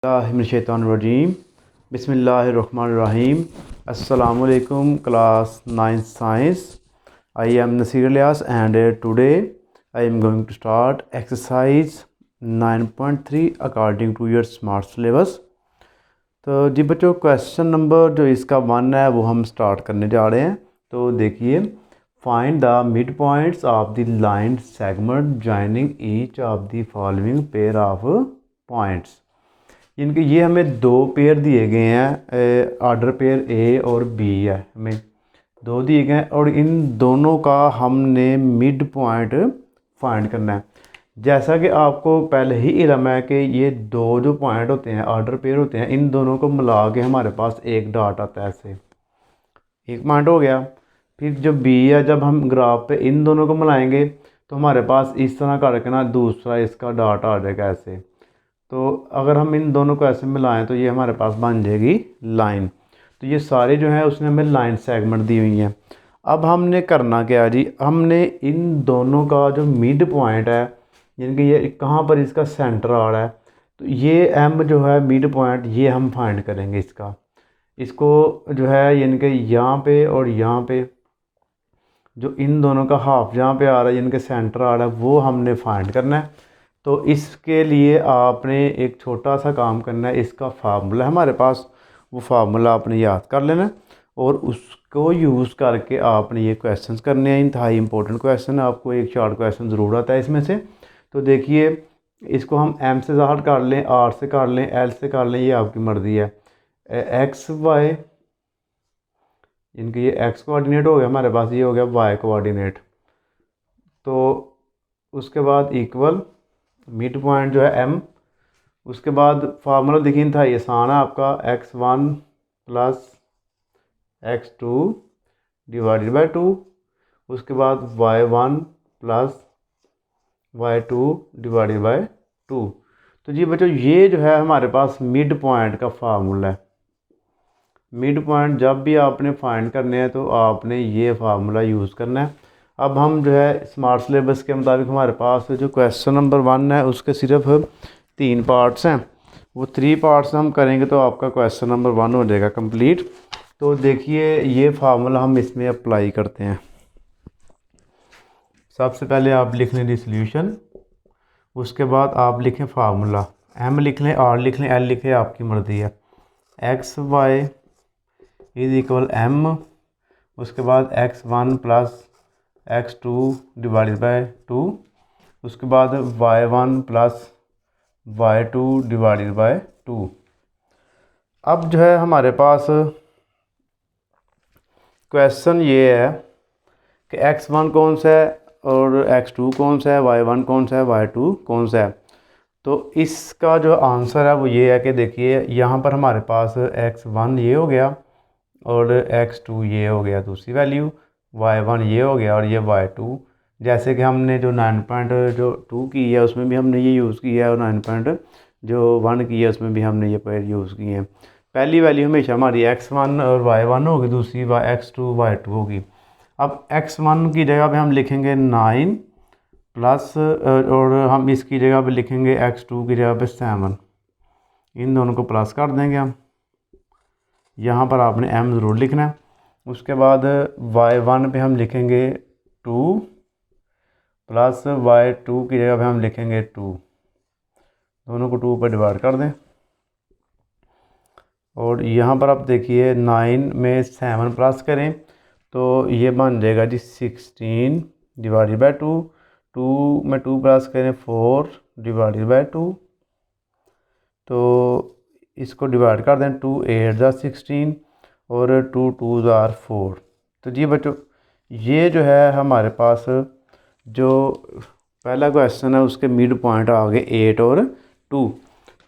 बिस्मिल्लाहिर्रहमानिर्रहीम बिस्मिल्लाहिर्रहमानिर्रहीम अस्सलामुअलैकुम class 9 science. I am Nasir Ilyas and today I am going to start exercise 9.3 according to your smart syllabus। तो जी बच्चों, question number जो इसका 1 है वो हम स्टार्ट करने जा रहे हैं। तो देखिए, find the mid points of the line segment joining each of the following pair of points. इनके ये हमें दो पेयर दिए गए हैं, ऑर्डर पेयर ए और बी है, हमें दो दिए गए हैं और इन दोनों का हमने मिड पॉइंट फाइंड करना है। जैसा कि आपको पहले ही इल्म है कि ये दो जो पॉइंट होते हैं ऑर्डर पेयर होते हैं, इन दोनों को मिला के हमारे पास एक डॉट आता है। ऐसे एक पॉइंट हो गया। फिर जो बी है, जब हम ग्राफ पे इन दोनों को मिलाएंगे तो हमारे पास इस तरह करके ना दूसरा इसका डॉट आ जाएगा ऐसे। तो अगर हम इन दोनों को ऐसे मिलाएं तो ये हमारे पास बन जाएगी लाइन। तो ये सारे जो है उसने हमें लाइन सेगमेंट दी हुई हैं। अब हमने करना क्या है जी, हमने इन दोनों का जो मिड पॉइंट है, यानी कि ये कहाँ पर इसका सेंटर आ रहा है, तो ये एम जो है मिड पॉइंट, ये हम फाइंड करेंगे इसको जो है, यानी कि यहाँ पे और यहाँ पे जो इन दोनों का हाफ जहाँ पे आ रहा है, यानी कि सेंटर आ रहा है, वो हमने फाइंड करना है। तो इसके लिए आपने एक छोटा सा काम करना है। इसका फार्मूला हमारे पास, वो फार्मूला आपने याद कर लेना है और उसको यूज़ करके आपने ये क्वेश्चंस करने हैं। इंतहाई इंपॉर्टेंट क्वेश्चन, आपको एक शॉर्ट क्वेश्चन ज़रूर आता है इसमें से। तो देखिए, इसको हम एम से ज़ाहिर कर लें, आर से कर लें, एल से कर लें, ये आपकी मर्ज़ी है। एक्स वाई, इनके ये एक्स कोऑर्डिनेट हो गया हमारे पास, ये हो गया वाई कोऑर्डिनेट। तो उसके बाद इक्वल मिड पॉइंट जो है एम। उसके बाद फार्मूला देखिए था, ये आसान है आपका, x1 plus x2 divided by 2। उसके बाद y1 plus y2 divided by 2। तो जी बच्चों, ये जो है हमारे पास मिड पॉइंट का फार्मूला है। मिड पॉइंट जब भी आपने फाइंड करने हैं तो आपने ये फार्मूला यूज़ करना है। अब हम जो है स्मार्ट सिलेबस के मुताबिक हमारे पास जो क्वेश्चन नंबर 1 है उसके सिर्फ 3 पार्ट्स हैं। वो 3 पार्ट्स हम करेंगे तो आपका क्वेश्चन नंबर 1 हो जाएगा कंप्लीट। तो देखिए, ये फार्मूला हम इसमें अप्लाई करते हैं। सबसे पहले आप लिख लें सॉल्यूशन, उसके बाद आप लिखें फार्मूला। एम लिख लें, आर लिख लें, एल लिख लें, आपकी मर्ज़ी है। X y is equal m, उसके बाद x1 plus x2 divided by 2, उसके बाद y1 plus y2 divided by 2। अब जो है हमारे पास क्वेश्चन ये है कि x1 कौन सा है और x2 कौन सा है, y1 कौन सा है, y2 कौन सा है। तो इसका जो आंसर है वो ये है कि देखिए, यहाँ पर हमारे पास x1 ये हो गया और x2 ये हो गया दूसरी वैल्यू, y1 ये हो गया और ये y2। जैसे कि हमने जो 9.2 की है उसमें भी हमने ये यूज़ किया है और 9.1 की है उसमें भी हमने ये पेयर यूज़ किए हैं। पहली वैल्यू हमेशा हमारी x1 और y1 होगी, दूसरी x2 y2 होगी। अब x1 की जगह पे हम लिखेंगे 9 प्लस, और हम इसकी जगह पे लिखेंगे x2 की जगह पे 7। इन दोनों को प्लस कर देंगे हम। यहाँ पर आपने m ज़रूर लिखना है। उसके बाद y1 पे हम लिखेंगे 2 प्लस y2 की जगह पे हम लिखेंगे 2। दोनों को 2 पर डिवाइड कर दें और यहाँ पर आप देखिए 9 में 7 प्लस करें तो ये बन जाएगा जी 16 डिवाइडेड बाई 2। 2 में 2 प्लस करें 4 डिवाइडेड बाई 2। तो इसको डिवाइड कर दें, 2 8 ज़ा 16 और 2 2 ज़ा 4। तो जी बच्चों, ये जो है हमारे पास जो पहला क्वेश्चन है उसके मिड पॉइंट आ गए 8 और 2।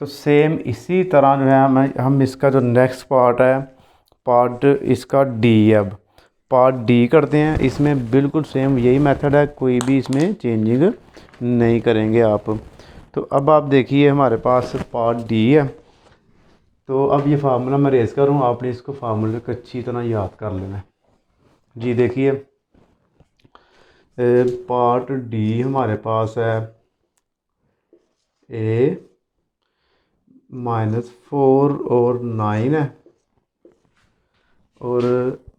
तो सेम इसी तरह जो है हम इसका जो नेक्स्ट पार्ट है, पार्ट इसका डी, अब पार्ट डी करते हैं। इसमें बिल्कुल सेम यही मेथड है, कोई भी इसमें चेंजिंग नहीं करेंगे आप। तो अब आप देखिए हमारे पास पार्ट डी है। तो अब ये फार्मूला मैं रेस कर रहा हूँ, आपने इसको फार्मूले को अच्छी तरह याद कर लेना है। जी देखिए, पार्ट डी हमारे पास है ए -4 और 9 है, और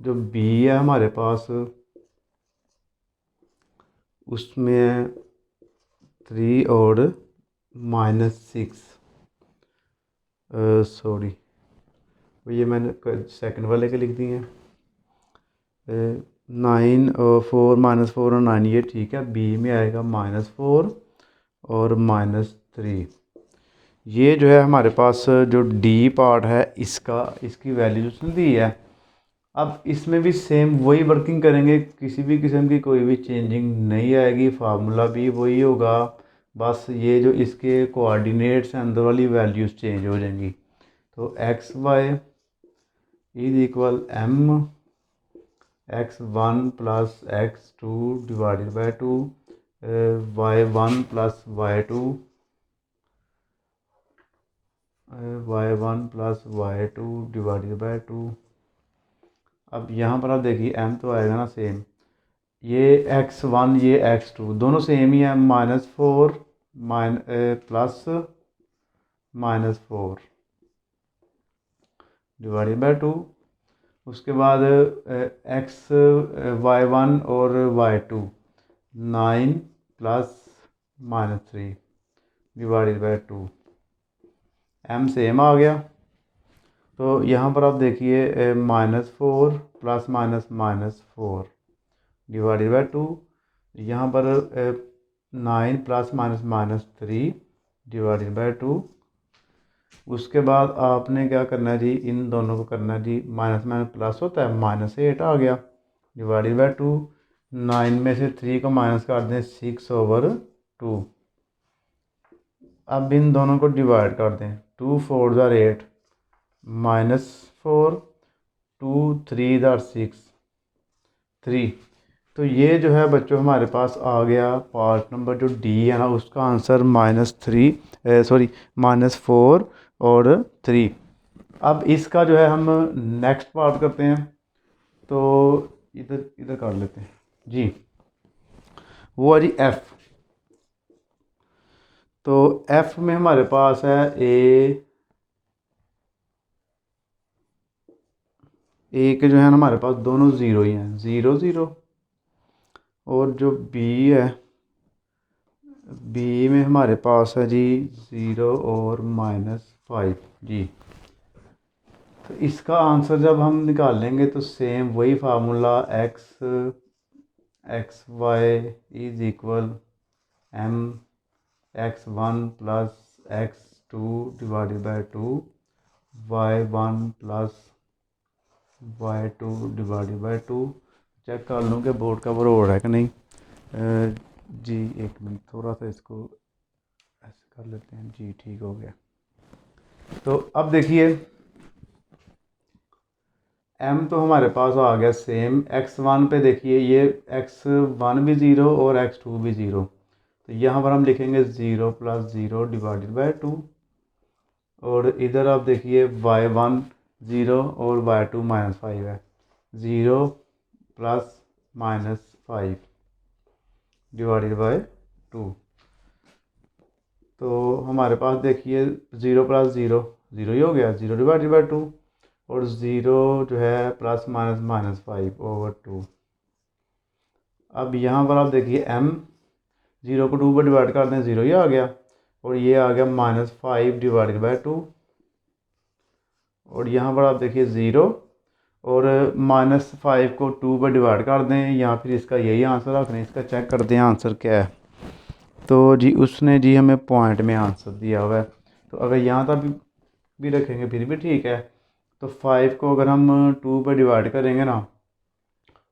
जो बी है हमारे पास उसमें 3 और -6, सॉरी ये मैंने सेकंड वाले के लिख दिए हैं। 9 और 4 -4 और 9 ये ठीक है। बी में आएगा -4 और -3। ये जो है हमारे पास जो डी पार्ट है इसकी वैल्यू उसने दी है। अब इसमें भी सेम वही वर्किंग करेंगे, किसी भी किस्म की कोई भी चेंजिंग नहीं आएगी, फार्मूला भी वही होगा, बस ये जो इसके कोऑर्डिनेट्स हैं अंदर वाली वैल्यूज़ चेंज हो जाएंगी। तो x y is equal m x1 plus x2 divided by 2, y1 plus y2 plus y2 divided by 2। अब यहाँ पर आप देखिए m तो आएगा ना सेम, ये x1 ये x2 दोनों सेम ही है, -4 प्लस -4 डिवाइडेड बाई 2। उसके बाद y1 और y2 9 plus -3 divided by 2, m same आ गया। तो यहाँ पर आप देखिए -4 प्लस -4 डिवाइडेड बाई 2, यहाँ पर 9 प्लस -3 डिवाइडेड बाई 2। उसके बाद आपने क्या करना है जी, इन दोनों को करना है जी, माइनस माइनस प्लस होता है, -8 आ गया डिवाइडेड बाई 2। 9 में से 3 को माइनस कर दें, 6/2। अब इन दोनों को डिवाइड कर दें, 2 4 ज़ार 8 -4, 2 3 ज़ार 6 3। तो ये जो है बच्चों हमारे पास आ गया पार्ट नंबर जो डी है ना, उसका आंसर -4 और 3। अब इसका जो है हम नेक्स्ट पार्ट करते हैं, तो इधर इधर कर लेते हैं जी। वो है जी एफ। तो एफ में हमारे पास है ए के जो है ना हमारे पास दोनों ज़ीरो ही हैं, 0 0। और जो बी है, बी में हमारे पास है जी 0 और -5 जी। तो इसका आंसर जब हम निकालेंगे तो सेम वही formula x y is equal mx1 plus x2 divided by 2, y1 plus y2 divided by 2। Check कर लूँ कि बोर्ड का बरोबर है कि नहीं। जी एक मिनट, थोड़ा सा इसको ऐसे कर लेते हैं जी, ठीक हो गया। तो अब देखिए m तो हमारे पास आ गया सेम। x1 पे देखिए ये x1 भी 0 और x2 भी 0, तो यहाँ पर हम लिखेंगे 0 प्लस 0 डिवाइडेड बाई 2। और इधर आप देखिए y1 0 और y2 -5 है, 0 प्लस -5 डिवाइडेड बाई 2। तो हमारे पास देखिए 0 प्लस 0 0 ही हो गया, 0 डिवाइडेड बाई 2, और 0 जो है प्लस -5/2। अब यहाँ पर आप देखिए m 0 को 2 पर डिवाइड कर दें, 0 ही आ गया, और ये आ गया -5 डिवाइडेड बाई 2। और यहाँ पर आप देखिए 0 और -5 को 2 पर डिवाइड कर दें, या फिर इसका यही आंसर रखना है। इसका चेक करते हैं आंसर क्या है। तो जी उसने जी हमें पॉइंट में आंसर दिया हुआ है, तो अगर यहाँ तक भी रखेंगे फिर भी ठीक है। तो 5 को अगर हम 2 पर डिवाइड करेंगे ना,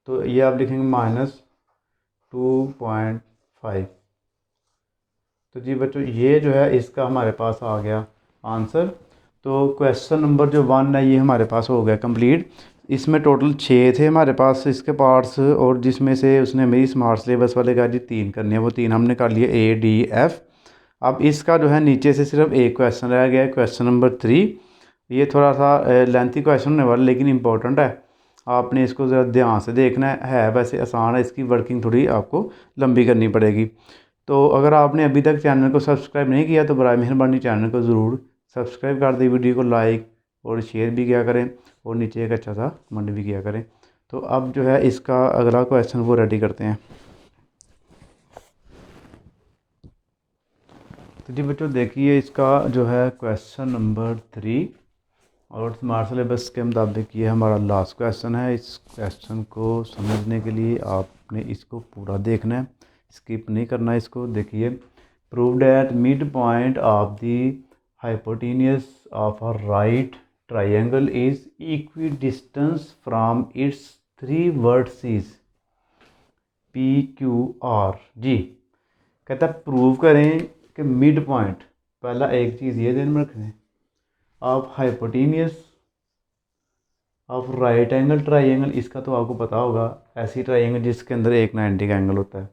तो ये आप लिखेंगे -2.5। तो जी बच्चों ये जो है इसका हमारे पास आ गया आंसर। तो क्वेश्चन नंबर जो 1 है ये हमारे पास हो गया कंप्लीट। इसमें टोटल 6 थे हमारे पास इसके पार्ट्स, और जिसमें से उसने मेरी स्मार्ट सिलेबस वाले का जी 3 करने हैं, वो 3 हमने कर लिए A, D, F। अब इसका जो है नीचे से सिर्फ एक क्वेश्चन रह गया है, क्वेश्चन नंबर 3। ये थोड़ा सा लेंथी क्वेश्चन होने वाला, लेकिन इंपॉर्टेंट है, आपने इसको ज़रा ध्यान से देखना है। वैसे आसान है, इसकी वर्किंग थोड़ी आपको लंबी करनी पड़ेगी। तो अगर आपने अभी तक चैनल को सब्सक्राइब नहीं किया तो बराए मेहरबानी चैनल को ज़रूर सब्सक्राइब कर दें, वीडियो को लाइक और शेयर भी किया करें और नीचे एक अच्छा सा कमेंट भी किया करें। तो अब जो है इसका अगला क्वेश्चन वो रेडी करते हैं। तो जी बच्चों देखिए, इसका जो है क्वेश्चन नंबर 3 और स्मार्ट सिलेबस के मुताबिक ये हमारा लास्ट क्वेश्चन है। इस क्वेश्चन को समझने के लिए आपने इसको पूरा देखना है, स्किप नहीं करना है इसको। देखिए, prove that mid point of the hypotenuse of a right triangle is equidistance from its 3 vertices P Q R. जी कहता है प्रूव करें कि मिड पॉइंट, पहला एक चीज़ ये ध्यान में रखना है, of hypotenuse of right angle triangle, इसका तो आपको पता होगा, ऐसी ट्राइंगल जिसके अंदर एक 90 का एंगल होता है,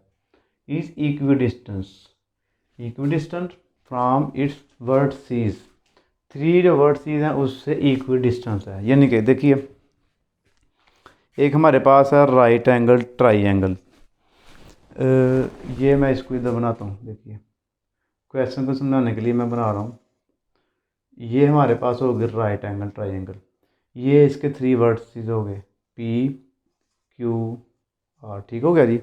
is equidistant from its vertices, 3 जो वर्टिसेस हैं उससे इक्विडिस्टेंस है। यानी कि देखिए, एक हमारे पास है राइट एंगल ट्राइंगल, ये मैं इसको इधर बनाता हूँ। देखिए, क्वेश्चन को समझाने के लिए मैं बना रहा हूँ। ये हमारे पास हो गया राइट एंगल ट्राइंगल, ये इसके 3 वर्टिसेस हो गए पी क्यू आर, ठीक हो गया जी।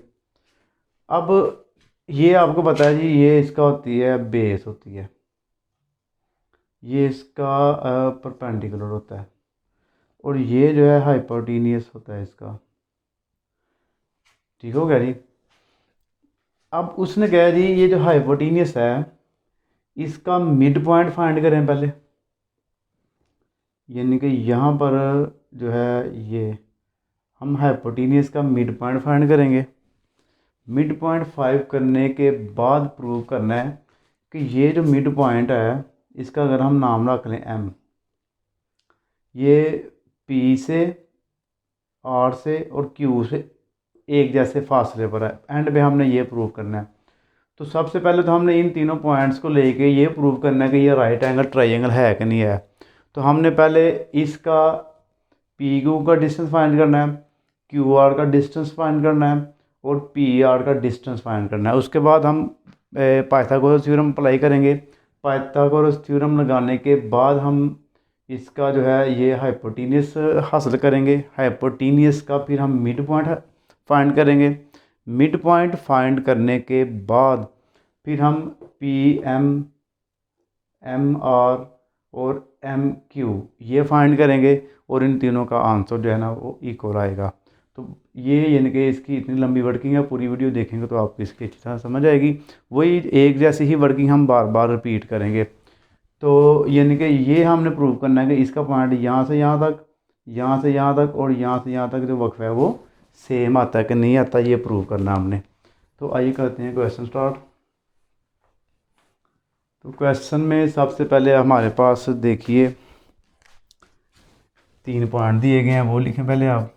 अब ये आपको पता है जी, ये इसका होती है बेस होती है, ये इसका परपेंडिकुलर होता है, और ये जो है हाइपोटेन्यूस होता है इसका, ठीक हो गया जी। अब उसने कहा जी ये जो हाइपोटेन्यूस है इसका मिड पॉइंट फाइंड करें पहले, यानी कि यहाँ पर जो है ये हम हाइपोटेन्यूस का मिड पॉइंट फाइंड करेंगे। मिड पॉइंट 5 करने के बाद प्रूव करना है कि ये जो मिड पॉइंट है इसका अगर हम नाम रख लें एम, ये पी से, आर से और क्यू से एक जैसे फासले पर है। एंड पे हमने ये प्रूव करना है। तो सबसे पहले तो हमने इन तीनों पॉइंट्स को लेके ये प्रूव करना है कि ये राइट एंगल ट्राइंगल है कि नहीं है। तो हमने पहले इसका पी क्यू का डिस्टेंस फाइंड करना है, क्यू आर का डिस्टेंस फाइंड करना है और पी आर का डिस्टेंस फाइंड करना है। उसके बाद हम पाइथागोरस थ्योरम अप्लाई करेंगे। पाइथागोरस थ्योरम लगाने के बाद हम इसका जो है ये हाइपोटेन्यूस हासिल करेंगे। हाइपोटेन्यूस का फिर हम मिड पॉइंट फाइंड करेंगे। मिड पॉइंट फाइंड करने के बाद फिर हम पी एम, एम आर और एम क्यू ये फाइंड करेंगे और इन तीनों का आंसर जो है ना वो इक्वल आएगा। तो ये यानी कि इसकी इतनी लंबी वर्किंग है, पूरी वीडियो देखेंगे तो आपको इसकी अच्छी तरह समझ आएगी। वही एक जैसी ही वर्किंग हम बार बार रिपीट करेंगे। तो यानी कि ये हमने प्रूव करना है कि इसका पॉइंट यहाँ से यहाँ तक, यहाँ से यहाँ तक और यहाँ से यहाँ तक जो वक्फ है वो सेम आता है कि नहीं आता, ये प्रूव करना हमने। तो आइए करते हैं क्वेश्चन स्टार्ट। तो क्वेश्चन में सबसे पहले हमारे पास देखिए 3 पॉइंट दिए गए हैं, वो लिखें पहले आप।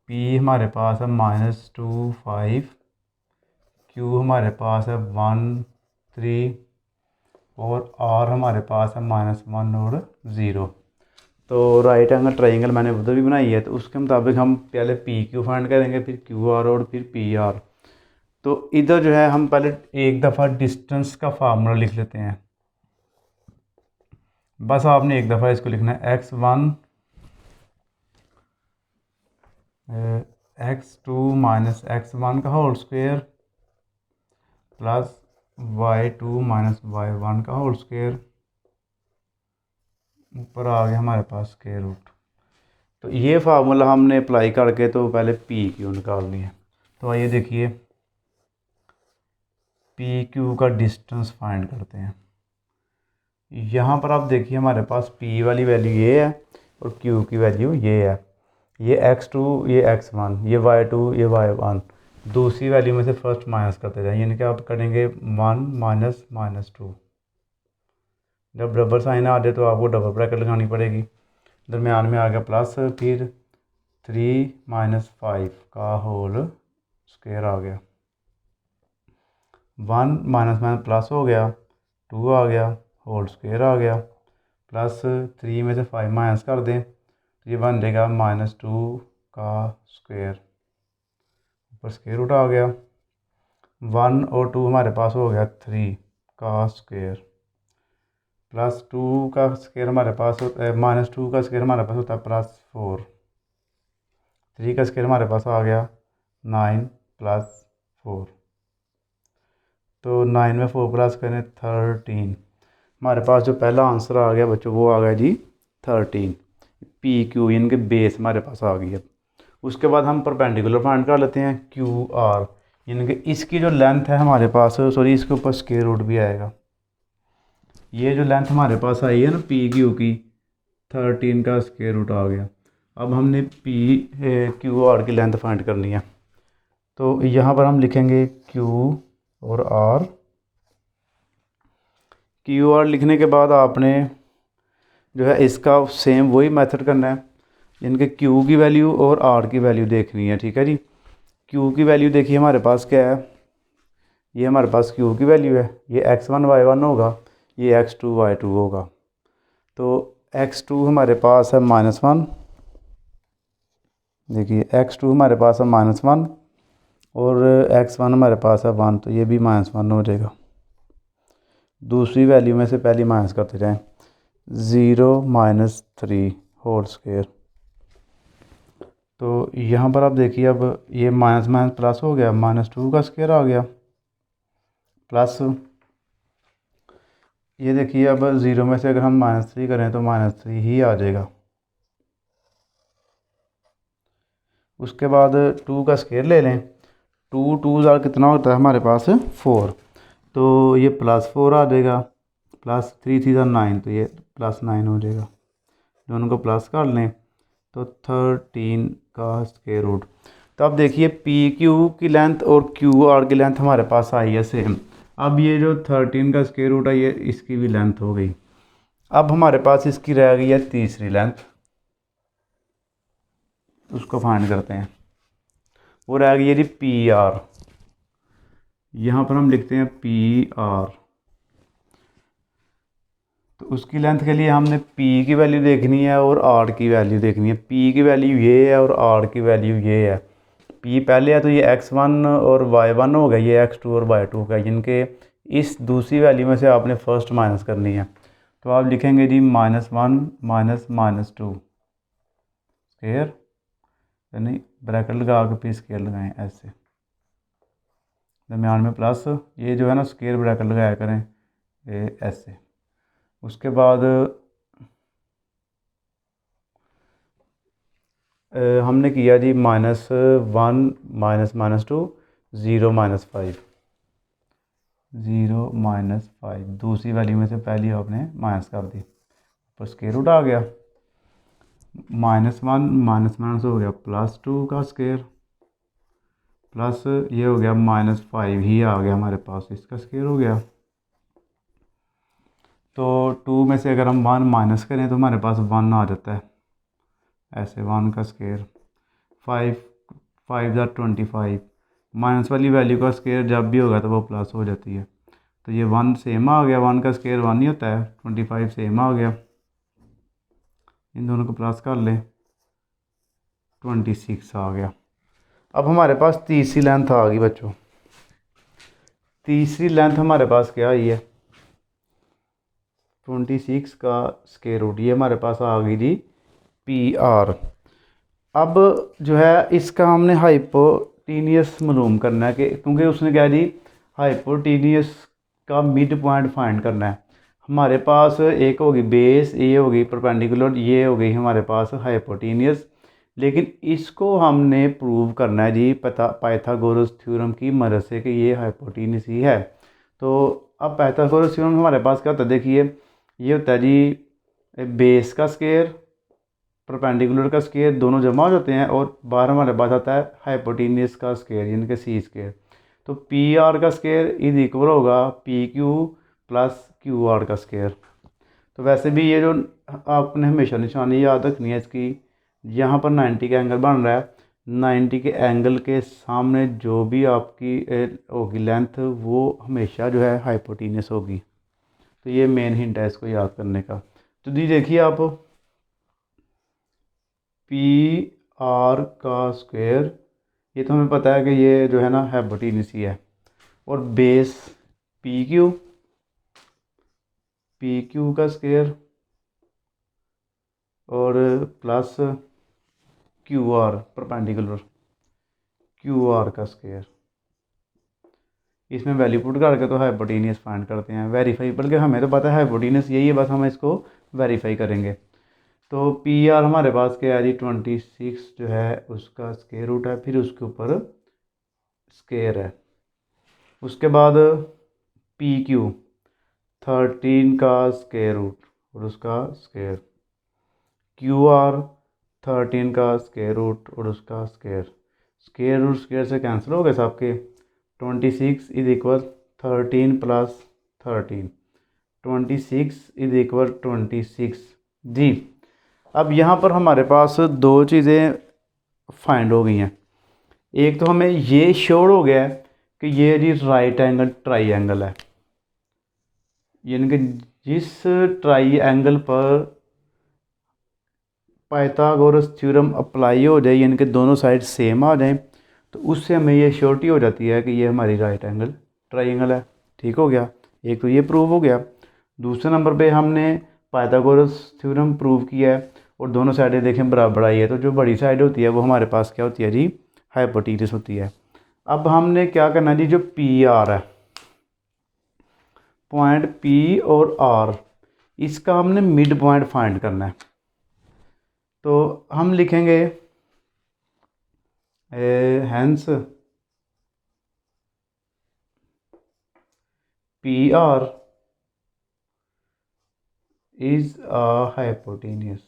P हमारे पास है -2 5, Q हमारे पास है 1 3 और R हमारे पास है -1 और 0। तो राइट एंगल ट्राइंगल मैंने उधर भी बनाई है, तो उसके मुताबिक हम पहले पी क्यू फाइंड करेंगे, फिर क्यू आर और फिर पी आर। तो इधर जो है हम पहले एक दफ़ा डिस्टेंस का फार्मूला लिख लेते हैं। बस आपने एक दफ़ा इसको लिखना है x1 x2 माइनस x1 का whole square plus y2 minus y1 का होल स्क्वायर, ऊपर आ गया हमारे पास स्क्वायर रूट। तो ये फार्मूला हमने अप्लाई करके तो पहले पी क्यू निकालनी है। तो आइए देखिए, पी क्यू का डिस्टेंस फाइंड करते हैं। यहाँ पर आप देखिए हमारे पास पी वाली वैल्यू ये है और क्यू की वैल्यू ये है। ये x2 ये x1 ये y2 ये y1, दूसरी वैल्यू में से फर्स्ट माइनस करते जाए, यानी कि आप करेंगे 1 माइनस -2। जब डबल साइन आ जाए तो आपको डबल ब्रैकेट लगानी पड़ेगी। दरमियान में आ गया प्लस, फिर 3 माइनस 5 का होल स्क्वायर आ गया, 1 माइनस माइनस प्लस हो गया, 2 आ गया, होल स्क्वायर आ गया, प्लस 3 में से 5 माइनस कर दें तो ये बन जाएगा -2 का स्क्वायर, ऊपर स्क्वायर रूट आ गया, 1 और 2 हमारे पास हो गया 3 का स्क्वायर, +2 का स्क्वायर हमारे पास होता है, -2 का स्क्वायर हमारे पास होता है +4। 3 का स्क्वायर हमारे पास आ गया 9 + 4। तो 9 में 4 प्लस करें 13। हमारे पास जो पहला आंसर आ गया बच्चों वो आ गया जी 13। PQ यानी कि बेस हमारे पास आ गई है। उसके बाद हम परपेंडिकुलर फाइंड कर लेते हैं QR, यानी कि इसकी जो लेंथ है हमारे पास, सॉरी इसके ऊपर स्क्वायर रूट भी आएगा। ये जो लेंथ हमारे पास आई है ना PQ की, 13 का स्क्वायर रूट आ गया। अब हमने QR की लेंथ फाइंड करनी है, तो यहाँ पर हम लिखेंगे Q और R। QR लिखने के बाद आपने जो है इसका सेम वही मेथड करना है, यानी कि Q की वैल्यू और R की वैल्यू देखनी है। ठीक है जी। Q की वैल्यू देखिए हमारे पास क्या है, ये हमारे पास Q की वैल्यू है, ये x1 y1 होगा, ये x2 y2 होगा। तो x2 हमारे पास है -1, देखिए x2 हमारे पास है -1 और x1 हमारे पास है 1, तो ये भी -1 हो जाएगा। दूसरी वैल्यू में से पहली माइनस करते जाएं, 0 - 3 होल स्क्वायर। तो यहाँ पर आप देखिए अब ये माइनस माइनस प्लस हो गया, -2 का स्क्वायर आ गया प्लस, ये देखिए अब 0 में से अगर हम -3 करें तो -3 ही आ जाएगा। उसके बाद 2 का स्क्वायर ले लें, 2 ज़ार कितना होता है हमारे पास 4, तो ये +4 आ जाएगा, +3 3 9, तो ये +9 हो जाएगा। दोनों को प्लस कर लें तो 13 का स्क्वायर रूट। तो अब देखिए PQ की लेंथ और QR की लेंथ हमारे पास आई है सेम। अब ये जो 13 का स्क्वायर रूट है ये इसकी भी लेंथ हो गई। अब हमारे पास इसकी रह गई है तीसरी लेंथ, उसको फाइंड करते हैं। वो रह गई है जी PR। यहाँ पर हम लिखते हैं PR। तो उसकी लेंथ के लिए हमने P की वैल्यू देखनी है और R की वैल्यू देखनी है। P की वैल्यू ये है और R की वैल्यू ये है। P पहले है तो ये x1 और y1 हो गया, ये x2 और y2 का, जिनके इस दूसरी वैल्यू में से आपने फर्स्ट माइनस करनी है। तो आप लिखेंगे जी -1 - -2 स्क्वायर, यानी ब्रैकेट लगा के फिर स्क्वायर लगाएं ऐसे, दरम्यान में प्लस, ये जो है ना स्क्वायर ब्रैकेट लगाया करें ये ऐसे। उसके बाद हमने किया जी -1 - -2 0 - 5, 0 - 5, दूसरी वैल्यू में से पहली आपने माइनस कर दी, ऊपर स्क्वायर रूट आ गया। -1 माइनस हो गया +2 का स्क्वायर, प्लस ये हो गया -5 ही आ गया हमारे पास, इसका स्क्वायर हो गया। तो 2 में से अगर हम 1 माइनस करें तो हमारे पास 1 आ जाता है ऐसे, 1 का स्क्वायर। 5 5 = 25, माइनस वाली वैल्यू का स्क्वायर जब भी होगा तो वो प्लस हो जाती है। तो ये 1 सेम आ गया, 1 का स्क्वायर 1 ही होता है, 25 सेम आ गया। इन दोनों को प्लस कर लें, 26 आ गया। अब हमारे पास तीसरी लेंथ आ गई बच्चों। तीसरी लेंथ हमारे पास क्या आई है, 26 का स्क्वायर रूट, ये हमारे पास आ गई जी PR। अब जो है इसका हमने हाइपोटीनियस मालूम करना है, कि क्योंकि उसने क्या जी हाइपोटीनियस का मिड पॉइंट फाइंड करना है। हमारे पास एक होगी बेस, ये होगी परपेंडिकुलर, ये हो गई हमारे पास हाइपोटीनियस। लेकिन इसको हमने प्रूव करना है जी पाइथागोरस थ्योरम की मदद से कि ये हाइपोटीनियस ही है। तो अब पाइथागोरस थ्योरम हमारे पास क्या होता है, देखिए ये होता है जी बेस का स्क्वायर परपेंडिकुलर का स्क्वायर दोनों जमा हो जाते हैं, और बाहर हमारे पास आता है हाइपोटीनियस का स्क्वायर यानी कि सी स्क्वायर। तो PR का स्क्वायर इज इक्वल होगा PQ + QR का स्क्वायर। तो वैसे भी ये जो आपने हमेशा निशानी याद रखनी है इसकी, यहाँ पर 90 का एंगल बन रहा है, 90 के एंगल के सामने जो भी आपकी होगी लेंथ वो हमेशा जो है हाइपोटीनियस होगी। तो ये मेन हिंट है इसको याद करने का। तो जी देखिए आप PR का स्क्वायर, ये तो हमें पता है कि ये जो है ना हाइपोटीनियस ही है, और बेस PQ पी क्यू का स्क्वायर और plus Q R perpendicular Q R का स्क्वायर। इसमें वैल्यू पुट करके तो हाइपोटेनियस फाइंड करते हैं, वेरीफाई, बल्कि हमें तो पता है हाइपोटेनियस यही है, बस हम इसको वेरीफाई करेंगे। तो पी आर हमारे पास क्या है जी, 26 जो है उसका स्क्वायर रूट है, फिर उसके ऊपर स्क्वायर है। उसके बाद पी क्यू 13 का स्क्वायर रूट और उसका स्क्वायर, क्यू आर 13 का स्क्वायर रूट और उसका स्क्वायर, स्क्वायर रूट स्क्वायर से कैंसिल हो गए साहब के। 26 is equal 13 plus 13, 26 is equal 26 जी। अब यहाँ पर हमारे पास दो चीज़ें फाइंड हो गई हैं। एक तो हमें ये श्योर हो गया है कि ये जी राइट एंगल ट्राइंगल है, यानी कि जिस ट्राइंगल पर पाइथागोरस थ्योरम अप्लाई हो जाए, यानी कि दोनों साइड सेम आ जाएं, तो उससे हमें ये श्योरिटी हो जाती है कि ये हमारी राइट एंगल ट्राइंगल है। ठीक हो गया, एक तो ये प्रूव हो गया। दूसरे नंबर पे हमने पाइथागोरस थ्योरम प्रूव किया है और दोनों साइडें देखें बराबर आई है, तो जो बड़ी साइड होती है वो हमारे पास क्या होती है जी, हाइपोटेन्यूस होती है। अब हमने क्या करना है जी, जो पी आर है, पॉइंट पी और आर, इसका हमने मिड पॉइंट फाइंड करना है। तो हम लिखेंगे hence P R is a hypotenuse,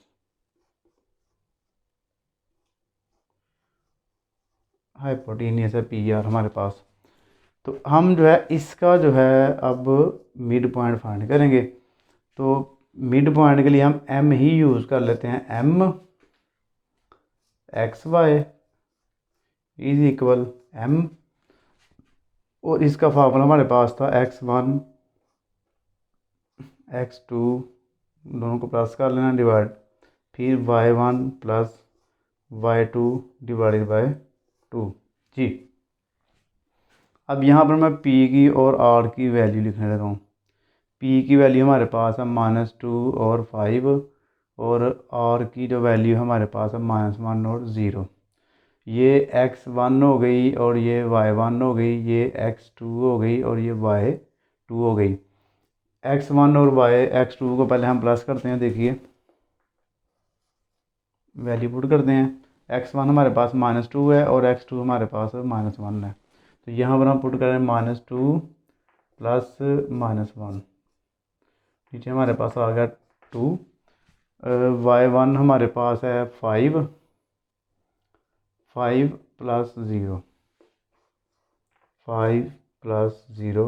hypotenuse है पी आर हमारे पास। तो हम जो है इसका जो है अब मिड पॉइंट फाइंड करेंगे। तो मिड पॉइंट के लिए हम एम ही यूज़ कर लेते हैं, m x y is equal m, और इसका फार्मूला हमारे पास था x1 x2, दोनों को प्लस कर लेना डिवाइड, फिर y1 plus y2 divided by 2 जी। अब यहाँ पर मैं p की और r की वैल्यू लिखने लगा हूँ। p की वैल्यू हमारे पास है -2 और 5, और r की जो वैल्यू हमारे पास है -1 और 0। ये x1 हो गई और ये y1 हो गई, ये x2 हो गई और ये y2 हो गई। x1 और x2 को पहले हम प्लस करते हैं, देखिए वैल्यू पुट करते हैं। x1 हमारे पास -2 है और x2 हमारे पास -1 है, तो यहाँ पर हम पुट करें -2 प्लस -1, नीचे हमारे पास आ गया 2। y1 हमारे पास है 5 प्लस 0, 5 प्लस 0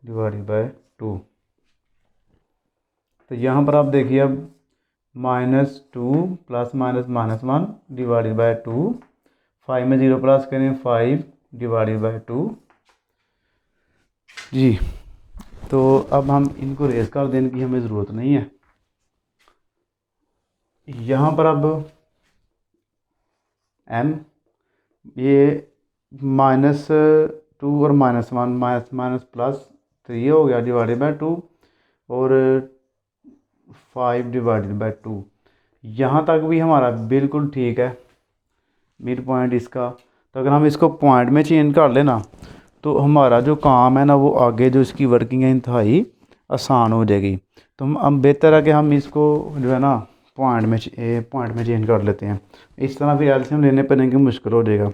डिवाइडेड बाय 2। तो यहाँ पर आप देखिए अब -2 प्लस -1 डिवाइडेड बाय 2, 5 में 0 प्लस करें 5 डिवाइडेड बाय 2 जी। तो अब हम इनको रेज कर देने की हमें ज़रूरत नहीं है। यहाँ पर अब m, ये -2 और -1 माइनस प्लस, तो ये हो गया डिवाइडेड बाय 2 और 5 डिवाइडेड बाय 2। यहाँ तक भी हमारा बिल्कुल ठीक है मिड पॉइंट इसका। तो अगर हम इसको पॉइंट में चेंज कर लेना तो हमारा जो काम है ना, वो आगे जो इसकी वर्किंग है इंतहाई आसान हो जाएगी। तो हम बेहतर है कि हम इसको जो है ना पॉइंट में चेंज कर लेते हैं। इस तरह फिर एलसीएम लेने पर मुश्किल हो जाएगा।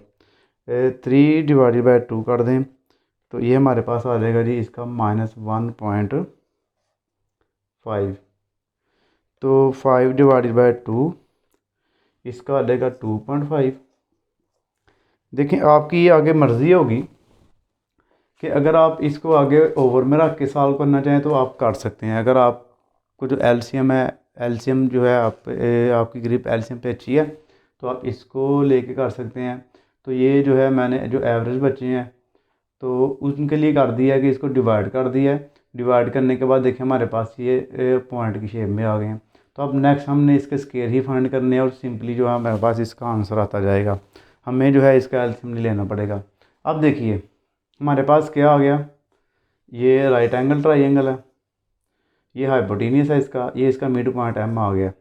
3 डिवाइडेड बाय 2 कर दें तो ये हमारे पास आ जाएगा जी इसका -1.5। तो 5 डिवाइडेड बाय 2 इसका आ जाएगा 2.5। देखें आपकी आगे मर्ज़ी होगी कि अगर आप इसको आगे ओवर में रख के सॉल्व करना चाहें तो आप कर सकते हैं। अगर आपको जो एलसीएम है, एलसीएम जो है आपकी ग्रिप एलसीएम पे अच्छी है तो आप इसको लेके कर सकते हैं। तो ये जो है मैंने जो एवरेज बच्चे हैं तो उनके लिए कर दिया है कि इसको डिवाइड कर दिया है। डिवाइड करने के बाद देखिए हमारे पास ये पॉइंट की शेप में आ गए हैं। तो अब नेक्स्ट हमने इसके स्क्वायर ही फाइंड करने हैं और सिंपली जो है हमारे पास इसका आंसर आता जाएगा, हमें जो है इसका एलसीएम नहीं लेना पड़ेगा। अब देखिए हमारे पास क्या आ गया, ये राइट एंगल ट्राइंगल है, ये हाइपोटेनियस है इसका, ये इसका मिड पॉइंट एम आ गया,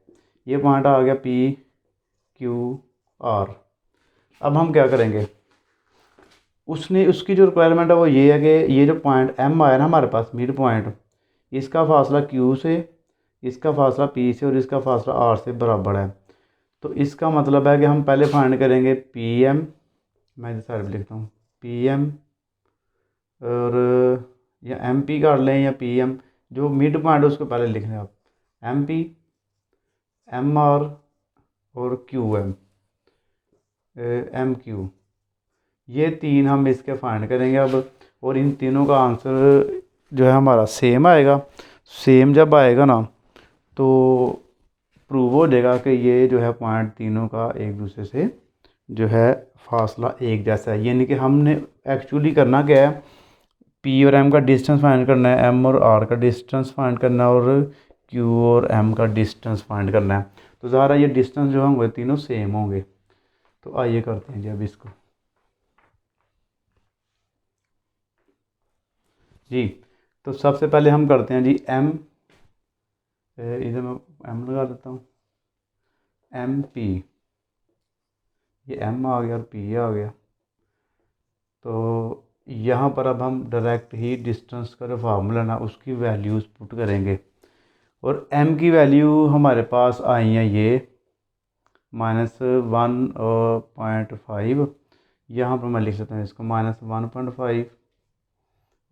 ये पॉइंट आ गया पी क्यू आर। अब हम क्या करेंगे, उसकी जो रिक्वायरमेंट है वो ये है कि ये जो पॉइंट एम आया ना हमारे पास मिड पॉइंट, इसका फासला क्यू से, इसका फासला पी से और इसका फासला आर से बराबर है। तो इसका मतलब है कि हम पहले फाइंड करेंगे पी एम, मैं इस साइड लिखता हूँ पी एम, और या एम पी कर लें या पी एम, जो मिड पॉइंट है उसको पहले लिख लें आप, एम पी, एम आर और क्यू एम, एम क्यू, ये तीन हम इसके फाइंड करेंगे अब। और इन तीनों का आंसर जो है हमारा सेम आएगा। सेम जब आएगा ना तो प्रूव हो जाएगा कि ये जो है पॉइंट तीनों का एक दूसरे से जो है फासला एक जैसा है। यानी कि हमने एक्चुअली करना क्या है, पी और एम का डिस्टेंस फाइंड करना है, एम और आर का डिस्टेंस फाइंड करना है और क्यू और एम का डिस्टेंस फाइंड करना है। तो ज़ाहिर है ये डिस्टेंस जो होंगे तीनों सेम होंगे। तो आइए करते हैं जी अब इसको जी। तो सबसे पहले हम करते हैं जी एम, इधर मैं एम लगा देता हूँ, एम पी, ये एम आ गया और पी आ गया। तो यहाँ पर अब हम डायरेक्ट ही डिस्टेंस का जो फार्मूला ना उसकी वैल्यूज़ पुट करेंगे। और m की वैल्यू हमारे पास आई है ये -1.5, यहाँ पर मैं लिख सकता हूँ इसको -1.5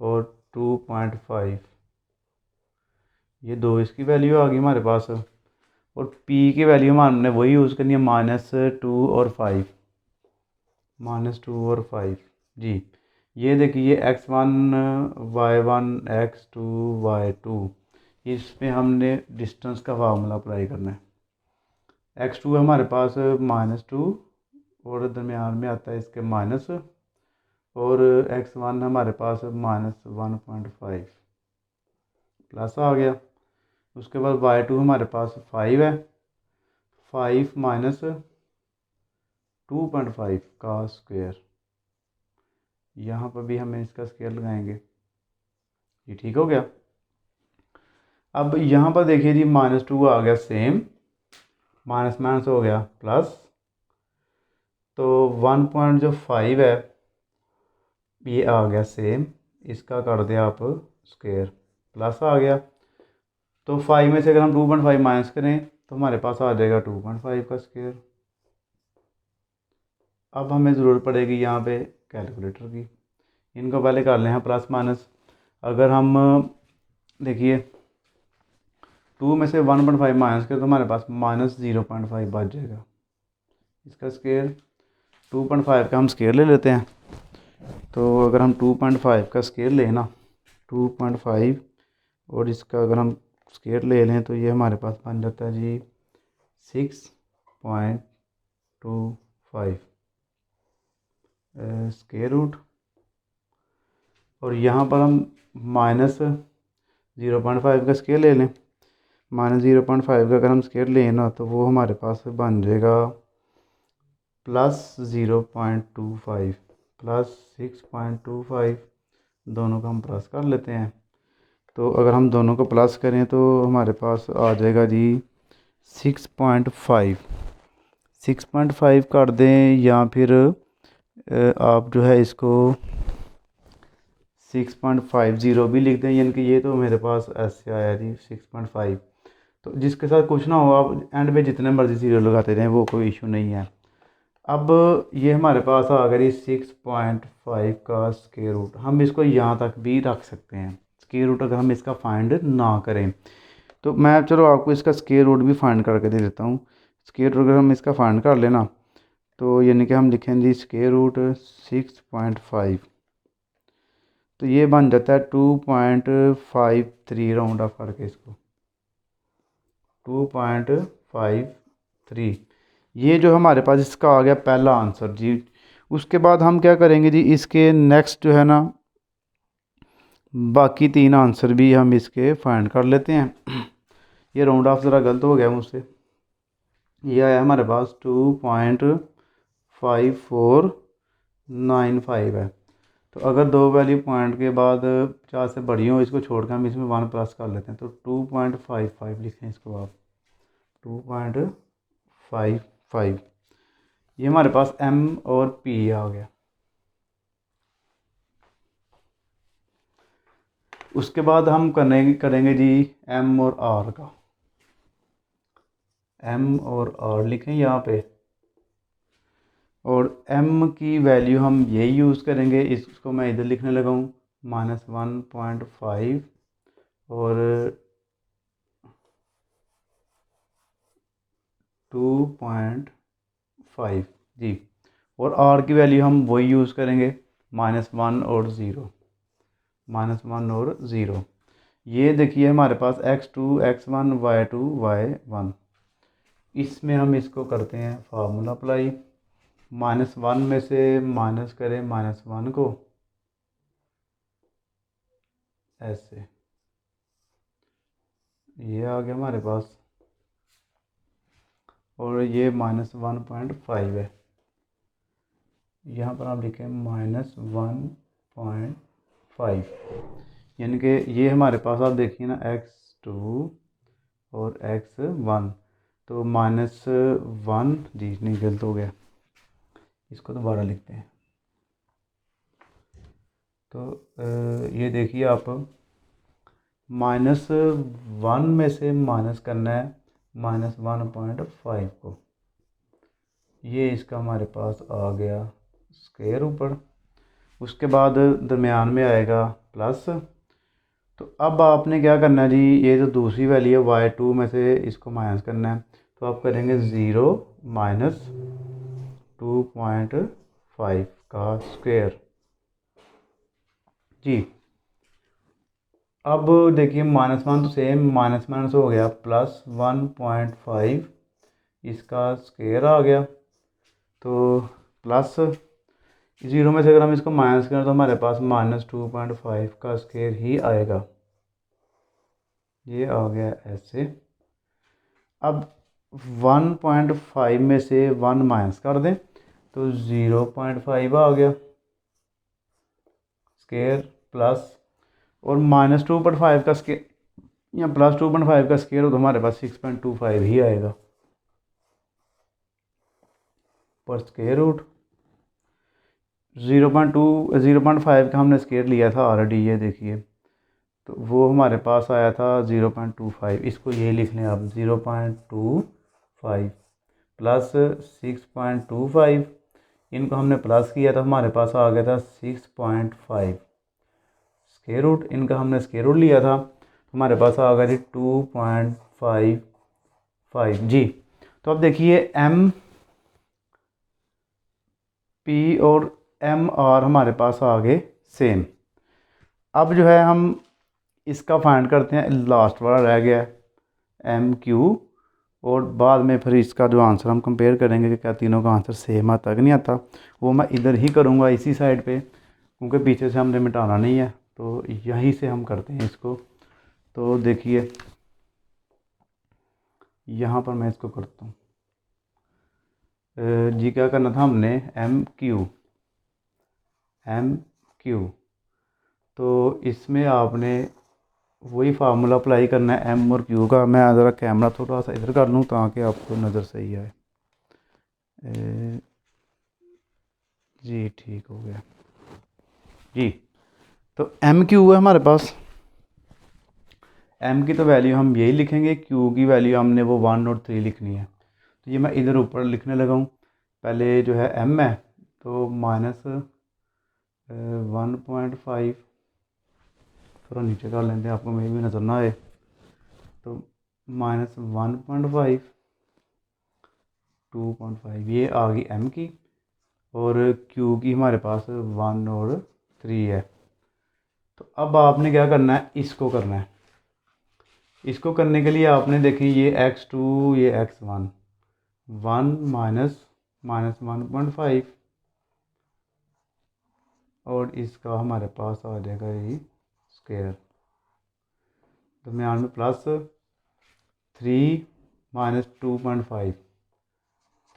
और 2.5, ये दो इसकी वैल्यू आ गई हमारे पास। और p की वैल्यू हमने वही यूज़ करनी है -2 और 5, -2 और 5 जी। ये देखिए x1 y1 x2 y2, इसमें हमने डिस्टेंस का फार्मूला अप्लाई करना है। x2 हमारे पास -2 और दरमियान में आता है इसके माइनस, और x1 हमारे पास -1.5 प्लस आ गया। उसके बाद y2 हमारे पास 5 है, 5 माइनस 2.5 का स्क्वायर, यहाँ पर भी हमें इसका स्क्वायर लगाएंगे। ये ठीक हो गया। अब यहाँ पर देखिए जी -2 आ गया सेम, माइनस माइनस हो गया प्लस, तो 1.5 है ये आ गया सेम, इसका कर दिया आप स्क्वायर, प्लस आ गया। तो 5 में से अगर हम 2.5 माइनस करें तो हमारे पास आ जाएगा 2.5 का स्क्वायर। अब हमें ज़रूरत पड़ेगी यहाँ पे कैलकुलेटर की, इनको पहले कर लें हैं प्लस माइनस। अगर हम देखिए 2 में से 1.5 माइनस करें तो हमारे पास -0.5 बच जाएगा, इसका स्क्वायर 2.5 का हम स्क्वायर ले लेते हैं। तो अगर हम 2.5 का स्क्वायर लें ना, 2.5 और इसका अगर हम स्क्वायर ले लें तो ये हमारे पास बन जाता है जी 6.25 स्क्वायर रूट। और यहाँ पर हम -0.5 का स्क्वायर ले लें, -0.5 का अगर हम स्क्वायर लें ना तो वो हमारे पास बन जाएगा +0.25 +6.25, दोनों का हम प्लस कर लेते हैं। तो अगर हम दोनों को प्लस करें तो हमारे पास आ जाएगा जी 6.5, 6.5 कर दें या फिर आप जो है इसको 6.50 भी लिख दें, यानी कि ये तो मेरे पास ऐसे आया जी 6.5। तो जिसके साथ कुछ ना हो आप एंड पे जितने मर्जी जीरो लगाते रहें, वो कोई इशू नहीं है। अब ये हमारे पास आ गया 6.5 का स्क्वायर रूट, हम इसको यहाँ तक भी रख सकते हैं स्क्वायर रूट अगर हम इसका फाइंड ना करें। तो मैं चलो आपको इसका स्क्वायर रूट भी फाइंड करके दे देता हूँ। स्क्वायर रूट अगर हम इसका फाइंड कर लेना तो यानी कि हम लिखेंगे स्क्वायर रूट 6.5, तो ये बन जाता है 2.53 राउंड ऑफ करके इसको 2.53। ये जो हमारे पास इसका आ गया पहला आंसर जी। उसके बाद हम क्या करेंगे जी, इसके नेक्स्ट जो है ना बाकी तीन आंसर भी हम इसके फाइंड कर लेते हैं। ये राउंड ऑफ ज़रा गलत हो गया मुझसे, ये आया हमारे पास 2.5495 है। तो अगर दो वैल्यू पॉइंट के बाद 50 से बड़ी हो, इसको छोड़कर हम इसमें 1 प्लस कर लेते हैं। तो 2.55 लिखें इसको आप, 2.55। ये हमारे पास M और P आ गया। उसके बाद हम करेंगे जी M और R का। M और R लिखें यहाँ पे, और M की वैल्यू हम यही यूज़ करेंगे। इसको मैं इधर लिखने लगा हूँ -1.5 और 2.5 जी। और R की वैल्यू हम वही यूज़ करेंगे -1 और 0, -1 और 0। ये देखिए हमारे पास x2 x1 y2 y1। इसमें हम इसको करते हैं फार्मूला अप्लाई। -1 में से माइनस करें -1 को, ऐसे ये आ गया हमारे पास, और ये -1.5 है। यहाँ पर आप लिखें -1.5, यानी कि ये हमारे पास आप देखिए ना x2 और x1, तो -1 जी, नहीं गलत हो गया, इसको दोबारा लिखते हैं। तो ये देखिए आप, -1 में से माइनस करना है -1.5 को। ये इसका हमारे पास आ गया स्क्वायर ऊपर। उसके बाद दरमियान में आएगा प्लस। तो अब आपने क्या करना है जी, ये जो दूसरी वैल्यू है y2 में से इसको माइनस करना है। तो आप करेंगे 0 माइनस 2.5 का स्क्वायर जी। अब देखिए -1 तो सेम माइनस माइनस हो गया, +1.5 इसका स्क्वायर आ गया। तो प्लस 0 में से अगर हम इसको माइनस करें तो हमारे पास -2.5 का स्क्वायर ही आएगा। ये आ गया ऐसे। अब 1.5 में से 1 माइनस कर दें तो 0.5 आ गया स्क्वायर, प्लस और -2.5 का स्क्वायर या +2.5 का स्क्वायर हो तो हमारे पास 6.25 ही आएगा पर स्क्वायर रूट। 0.5 का हमने स्क्वायर लिया था ऑलरेडी, ये देखिए, तो वो हमारे पास आया था 0.25। इसको ये लिख लें आप, 0.25 प्लस 6.25, इनको हमने प्लस किया था, हमारे पास आ गया था 6.5 स्क्वायर रूट। इनका हमने स्क्वायर रूट लिया था, हमारे पास आ गया थी 2.55 जी। तो अब देखिए M P और M R हमारे पास आ गए सेम। अब जो है हम इसका फाइंड करते हैं, लास्ट वाला रह गया M Q, और बाद में फिर इसका जो आंसर हम कंपेयर करेंगे कि क्या तीनों का आंसर सेम आता कि नहीं आता। वो मैं इधर ही करूँगा इसी साइड पे, क्योंकि पीछे से हमने मिटाना नहीं है, तो यहीं से हम करते हैं इसको। तो देखिए यहाँ पर मैं इसको करता हूँ जी। क्या करना था हमने, एम क्यू, तो इसमें आपने वही फार्मूला अप्लाई करना है M और Q का। मैं ज़रा कैमरा थोड़ा सा इधर कर लूँ ताकि आपको नज़र सही आए। जी ठीक हो गया जी। तो MQ है हमारे पास। M की तो वैल्यू हम यही लिखेंगे, Q की वैल्यू हमने वो 1 और 3 लिखनी है। तो ये मैं इधर ऊपर लिखने लगा हूँ। पहले जो है M है, तो -1.5, थोड़ा नीचे कर लेते हैं आपको मेरी भी नज़र ना आए। तो -1.5 2.5 ये आ गई M की, और Q की हमारे पास 1 और 3 है। तो अब आपने क्या करना है, इसको करना है। इसको करने के लिए आपने देखिए ये x2 ये x1, 1 माइनस -1.5, और इसका हमारे पास आ जाएगा ये स्क्वायर, दरम्यान में प्लस 3 माइनस 2.5,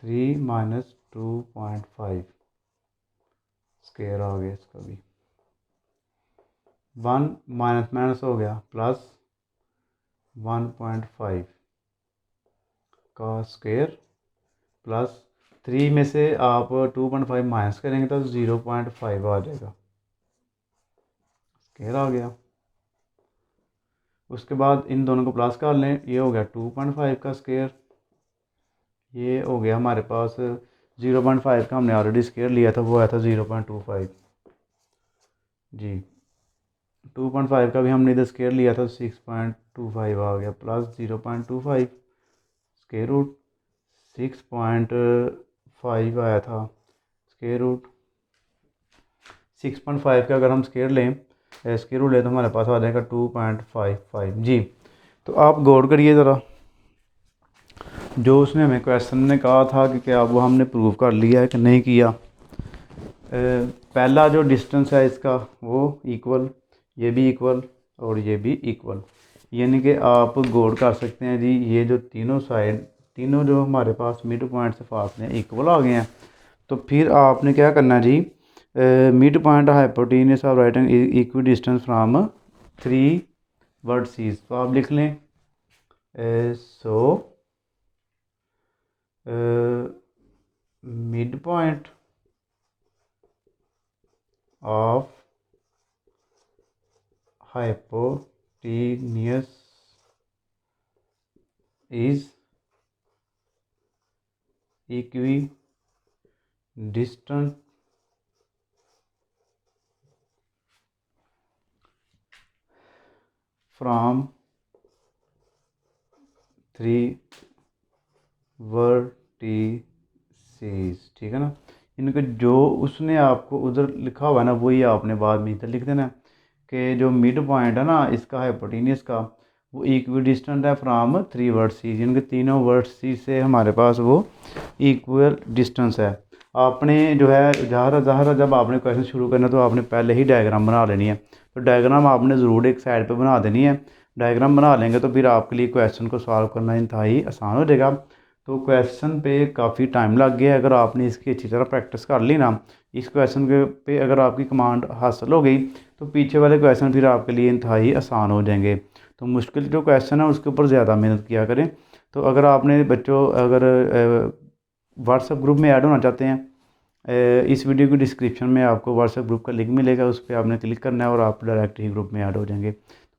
3 माइनस 2.5 स्क्वायर आ गया इसका भी। 1 माइनस माइनस हो गया प्लस 1.5 का स्क्वायर प्लस 3 में से आप 2.5 माइनस करेंगे तो 0.5 आ जाएगा, स्क्वायर आ गया। उसके बाद इन दोनों को प्लस कर लें, ये हो गया 2.5 का स्क्वायर, ये हो गया हमारे पास 0.5 का हमने ऑलरेडी स्क्वायर लिया था, वो आया था 0.25 जी। 2.5 का भी हमने इधर स्क्वायर लिया था 6.25 आ गया प्लस 0.25 स्क्वायर रूट 6.5 आया था स्क्वायर रूट 6.5 का अगर हम स्क्वायर लें स्क्वायर रूट लें तो हमारे पास आ जाएगा 2.55 जी। तो आप गौर करिए ज़रा, जो उसने हमें क्वेश्चन ने कहा था कि क्या वो हमने प्रूव कर लिया है कि नहीं किया। पहला जो डिस्टेंस है इसका वो इक्वल, ये भी इक्वल और ये भी इक्वल, यानी कि आप गौर कर सकते हैं जी, ये जो तीनों साइड, तीनों जो हमारे पास मिड पॉइंट से फासले हैं इक्वल आ गए हैं। तो फिर आपने क्या करना है जी, mid point hypotenuse of writing equidistance from 3 vertices. तो आप लिख लें so mid point of hypotenuse is equidistant from 3 vertices, ठीक है ना। इनका जो उसने आपको उधर लिखा हुआ है ना, वही आपने बाद में इधर लिख देना कि जो मिड पॉइंट है ना इसका हाइपोटेन्यूस का, वो इक्विडिस्टेंट है फ्राम 3 वर्टिसेस, इनके तीनों वर्टिसेस से हमारे पास वो इक्वल डिस्टेंस है। आपने जो है ज़ाहिर जब आपने क्वेश्चन शुरू करना तो आपने पहले ही डायग्राम बना लेनी है। तो डायग्राम आपने ज़रूर एक साइड पर बना देनी है। डायग्राम बना लेंगे तो फिर आपके लिए क्वेश्चन को सॉल्व करना इंतहाई आसान हो जाएगा। तो क्वेश्चन पे काफ़ी टाइम लग गया, अगर आपने इसकी अच्छी तरह प्रैक्टिस कर ली ना, इस क्वेश्चन के पे अगर आपकी कमांड हासिल हो गई तो पीछे वाले क्वेश्चन फिर आपके लिए इंतहाई आसान हो जाएंगे। तो मुश्किल जो क्वेश्चन है उसके ऊपर ज़्यादा मेहनत किया करें। तो अगर आपने बच्चों अगर व्हाट्सएप ग्रुप में ऐड होना चाहते हैं, इस वीडियो की डिस्क्रिप्शन में आपको व्हाट्सएप ग्रुप का लिंक मिलेगा, उस पर आपने क्लिक करना है और आप डायरेक्ट ही ग्रुप में ऐड हो जाएंगे।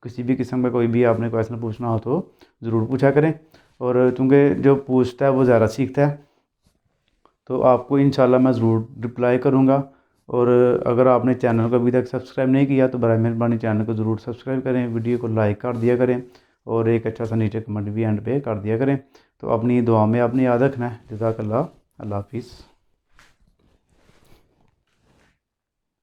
किसी भी किस्म का कोई भी आपने क्वेश्चन पूछना हो तो ज़रूर पूछा करें, और चूँकि जो पूछता है वो ज़्यादा सीखता है, तो आपको इंशाल्लाह मैं ज़रूर रिप्लाई करूँगा। और अगर आपने चैनल को अभी तक सब्सक्राइब नहीं किया तो बराए मेहरबानी चैनल को ज़रूर सब्सक्राइब करें, वीडियो को लाइक कर दिया करें और एक अच्छा सा नीचे कमेंट भी एंड पे कर दिया करें। तो अपनी दुआ में आपने याद रखना है। जज़ाकल्लाह, अल्लाह हाफिज़।